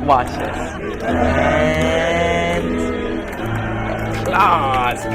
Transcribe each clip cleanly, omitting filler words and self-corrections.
Watch this. And claws.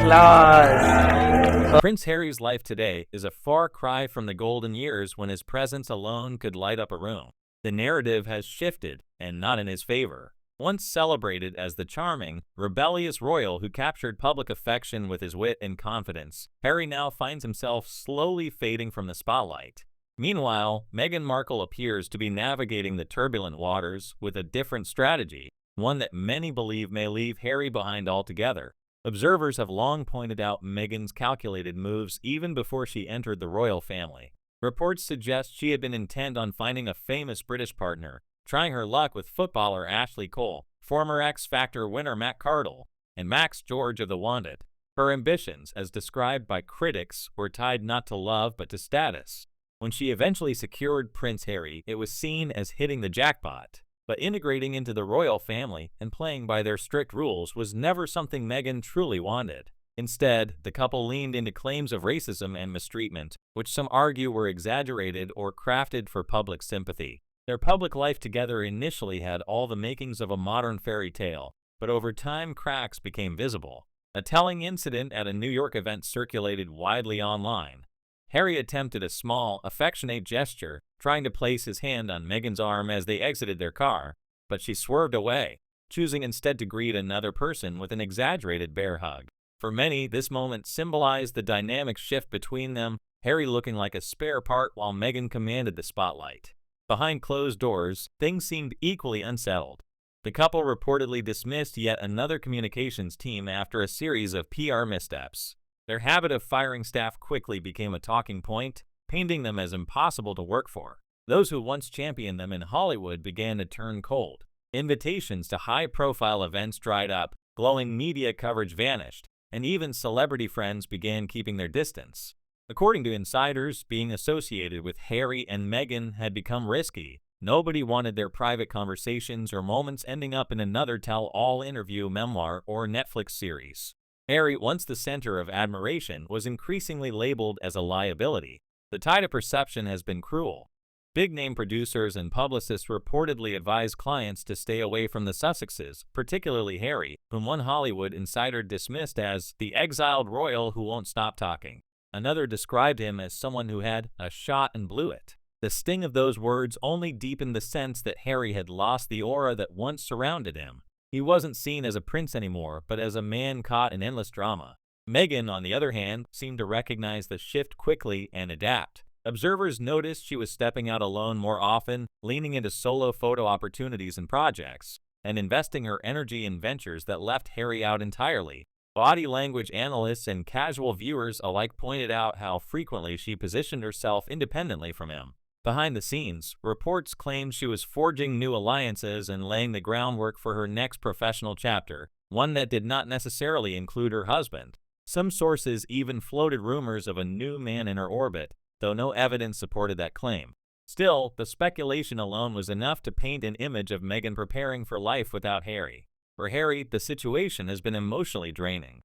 Prince Harry's life today is a far cry from the golden years when his presence alone could light up a room. The narrative has shifted, and not in his favor. Once celebrated as the charming, rebellious royal who captured public affection with his wit and confidence, Harry now finds himself slowly fading from the spotlight. Meanwhile, Meghan Markle appears to be navigating the turbulent waters with a different strategy, one that many believe may leave Harry behind altogether. Observers have long pointed out Meghan's calculated moves even before she entered the royal family. Reports suggest she had been intent on finding a famous British partner, trying her luck with footballer Ashley Cole, former X Factor winner Matt Cardle, and Max George of The Wanted. Her ambitions, as described by critics, were tied not to love but to status. When she eventually secured Prince Harry, it was seen as hitting the jackpot. But integrating into the royal family and playing by their strict rules was never something Meghan truly wanted. Instead, the couple leaned into claims of racism and mistreatment, which some argue were exaggerated or crafted for public sympathy. Their public life together initially had all the makings of a modern fairy tale, but over time cracks became visible. A telling incident at a New York event circulated widely online. Harry attempted a small, affectionate gesture, trying to place his hand on Meghan's arm as they exited their car, but she swerved away, choosing instead to greet another person with an exaggerated bear hug. For many, this moment symbolized the dynamic shift between them, Harry looking like a spare part while Meghan commanded the spotlight. Behind closed doors, things seemed equally unsettled. The couple reportedly dismissed yet another communications team after a series of PR missteps. Their habit of firing staff quickly became a talking point, painting them as impossible to work for. Those who once championed them in Hollywood began to turn cold. Invitations to high-profile events dried up, glowing media coverage vanished, and even celebrity friends began keeping their distance. According to insiders, being associated with Harry and Meghan had become risky. Nobody wanted their private conversations or moments ending up in another tell-all interview, memoir, or Netflix series. Harry, once the center of admiration, was increasingly labeled as a liability. The tide of perception has been cruel. Big-name producers and publicists reportedly advised clients to stay away from the Sussexes, particularly Harry, whom one Hollywood insider dismissed as the exiled royal who won't stop talking. Another described him as someone who had a shot and blew it. The sting of those words only deepened the sense that Harry had lost the aura that once surrounded him. He wasn't seen as a prince anymore, but as a man caught in endless drama. Meghan, on the other hand, seemed to recognize the shift quickly and adapt. Observers noticed she was stepping out alone more often, leaning into solo photo opportunities and projects, and investing her energy in ventures that left Harry out entirely. Body language analysts and casual viewers alike pointed out how frequently she positioned herself independently from him. Behind the scenes, reports claimed she was forging new alliances and laying the groundwork for her next professional chapter, one that did not necessarily include her husband. Some sources even floated rumors of a new man in her orbit, though no evidence supported that claim. Still, the speculation alone was enough to paint an image of Meghan preparing for life without Harry. For Harry, the situation has been emotionally draining.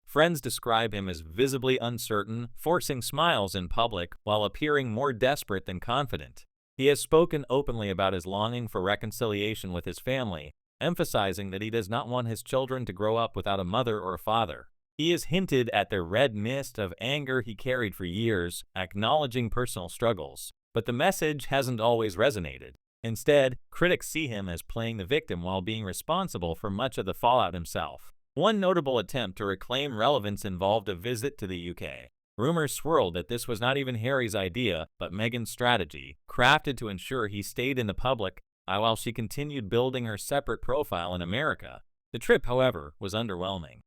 Friends describe him as visibly uncertain, forcing smiles in public while appearing more desperate than confident. He has spoken openly about his longing for reconciliation with his family, emphasizing that he does not want his children to grow up without a mother or a father. He has hinted at the red mist of anger he carried for years, acknowledging personal struggles. But the message hasn't always resonated. Instead, critics see him as playing the victim while being responsible for much of the fallout himself. One notable attempt to reclaim relevance involved a visit to the UK. Rumors swirled that this was not even Harry's idea, but Meghan's strategy, crafted to ensure he stayed in the public eye while she continued building her separate profile in America. The trip, however, was underwhelming.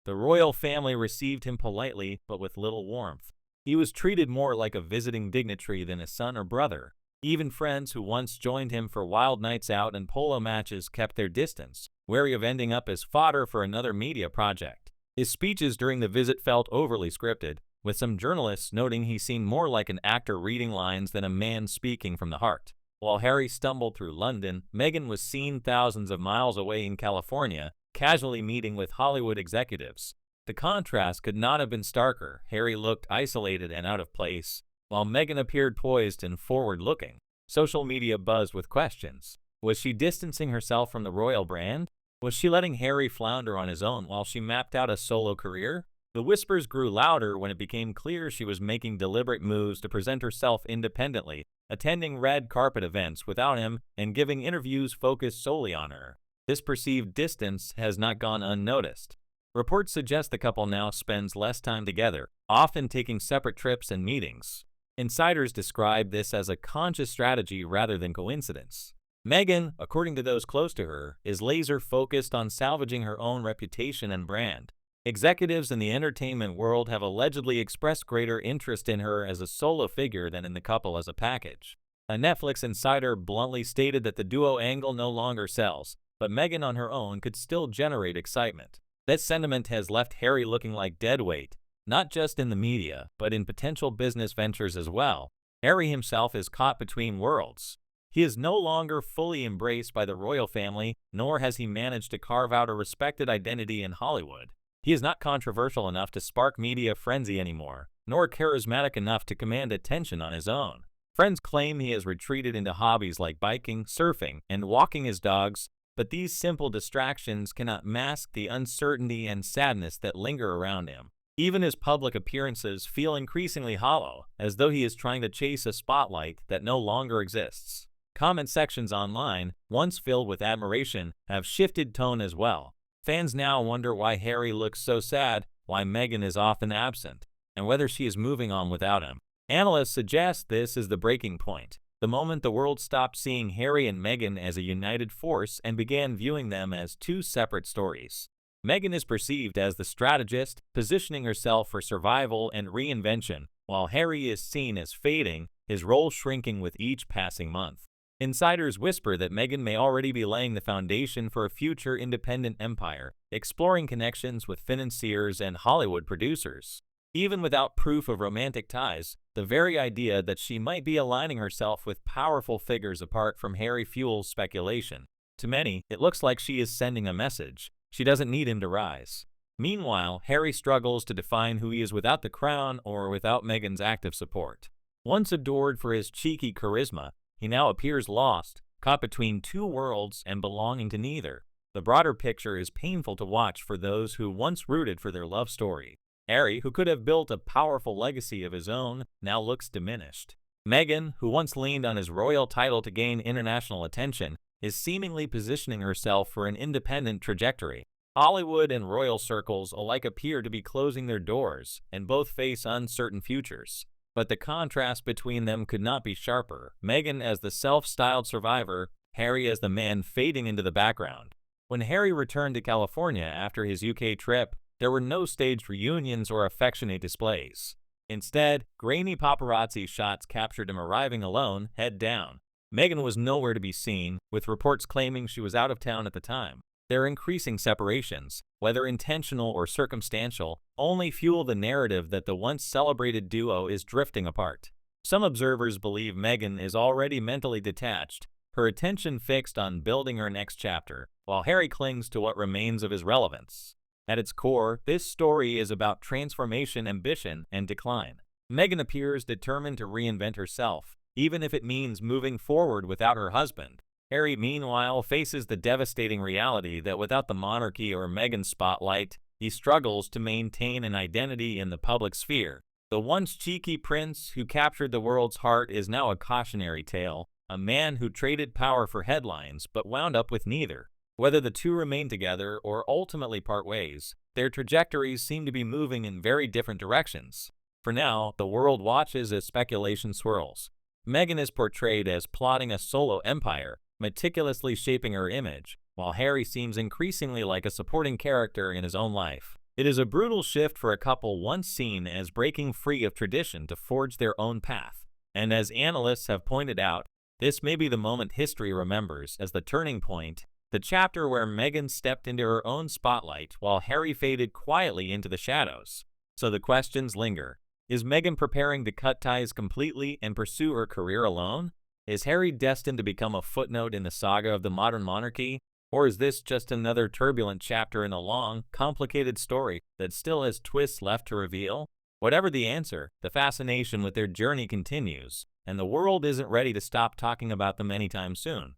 The royal family received him politely, but with little warmth. He was treated more like a visiting dignitary than a son or brother. Even friends who once joined him for wild nights out and polo matches kept their distance, wary of ending up as fodder for another media project. His speeches during the visit felt overly scripted, with some journalists noting he seemed more like an actor reading lines than a man speaking from the heart. While Harry stumbled through London, Meghan was seen thousands of miles away in California, casually meeting with Hollywood executives. The contrast could not have been starker. Harry looked isolated and out of place, while Meghan appeared poised and forward-looking. Social media buzzed with questions. Was she distancing herself from the royal brand? Was she letting Harry flounder on his own while she mapped out a solo career? The whispers grew louder when it became clear she was making deliberate moves to present herself independently, attending red carpet events without him and giving interviews focused solely on her. This perceived distance has not gone unnoticed. Reports suggest the couple now spends less time together, often taking separate trips and meetings. Insiders describe this as a conscious strategy rather than coincidence. Meghan, according to those close to her, is laser-focused on salvaging her own reputation and brand. Executives in the entertainment world have allegedly expressed greater interest in her as a solo figure than in the couple as a package. A Netflix insider bluntly stated that the duo angle no longer sells, but Meghan on her own could still generate excitement. That sentiment has left Harry looking like deadweight, not just in the media, but in potential business ventures as well. Harry himself is caught between worlds. He is no longer fully embraced by the royal family, nor has he managed to carve out a respected identity in Hollywood. He is not controversial enough to spark media frenzy anymore, nor charismatic enough to command attention on his own. Friends claim he has retreated into hobbies like biking, surfing, and walking his dogs, but these simple distractions cannot mask the uncertainty and sadness that linger around him. Even his public appearances feel increasingly hollow, as though he is trying to chase a spotlight that no longer exists. Comment sections online, once filled with admiration, have shifted tone as well. Fans now wonder why Harry looks so sad, why Meghan is often absent, and whether she is moving on without him. Analysts suggest this is the breaking point, the moment the world stopped seeing Harry and Meghan as a united force and began viewing them as two separate stories. Meghan is perceived as the strategist, positioning herself for survival and reinvention, while Harry is seen as fading, his role shrinking with each passing month. Insiders whisper that Meghan may already be laying the foundation for a future independent empire, exploring connections with financiers and Hollywood producers. Even without proof of romantic ties, the very idea that she might be aligning herself with powerful figures apart from Harry fuels speculation. To many, it looks like she is sending a message. She doesn't need him to rise. Meanwhile, Harry struggles to define who he is without the crown or without Meghan's active support. Once adored for his cheeky charisma, he now appears lost, caught between two worlds and belonging to neither. The broader picture is painful to watch for those who once rooted for their love story. Harry, who could have built a powerful legacy of his own, now looks diminished. Meghan, who once leaned on his royal title to gain international attention, is seemingly positioning herself for an independent trajectory. Hollywood and royal circles alike appear to be closing their doors, and both face uncertain futures. But the contrast between them could not be sharper. Meghan as the self-styled survivor, Harry as the man fading into the background. When Harry returned to California after his UK trip, there were no staged reunions or affectionate displays. Instead, grainy paparazzi shots captured him arriving alone, head down. Meghan was nowhere to be seen, with reports claiming she was out of town at the time. Their increasing separations, whether intentional or circumstantial, only fuel the narrative that the once celebrated duo is drifting apart. Some observers believe Meghan is already mentally detached, her attention fixed on building her next chapter, while Harry clings to what remains of his relevance. At its core, this story is about transformation, ambition, and decline. Meghan appears determined to reinvent herself, even if it means moving forward without her husband. Harry, meanwhile, faces the devastating reality that without the monarchy or Meghan's spotlight, he struggles to maintain an identity in the public sphere. The once cheeky prince who captured the world's heart is now a cautionary tale, a man who traded power for headlines but wound up with neither. Whether the two remain together or ultimately part ways, their trajectories seem to be moving in very different directions. For now, the world watches as speculation swirls. Meghan is portrayed as plotting a solo empire, meticulously shaping her image, while Harry seems increasingly like a supporting character in his own life. It is a brutal shift for a couple once seen as breaking free of tradition to forge their own path. And as analysts have pointed out, this may be the moment history remembers as the turning point, the chapter where Meghan stepped into her own spotlight while Harry faded quietly into the shadows. So the questions linger. Is Meghan preparing to cut ties completely and pursue her career alone? Is Harry destined to become a footnote in the saga of the modern monarchy? Or is this just another turbulent chapter in a long, complicated story that still has twists left to reveal? Whatever the answer, the fascination with their journey continues, and the world isn't ready to stop talking about them anytime soon.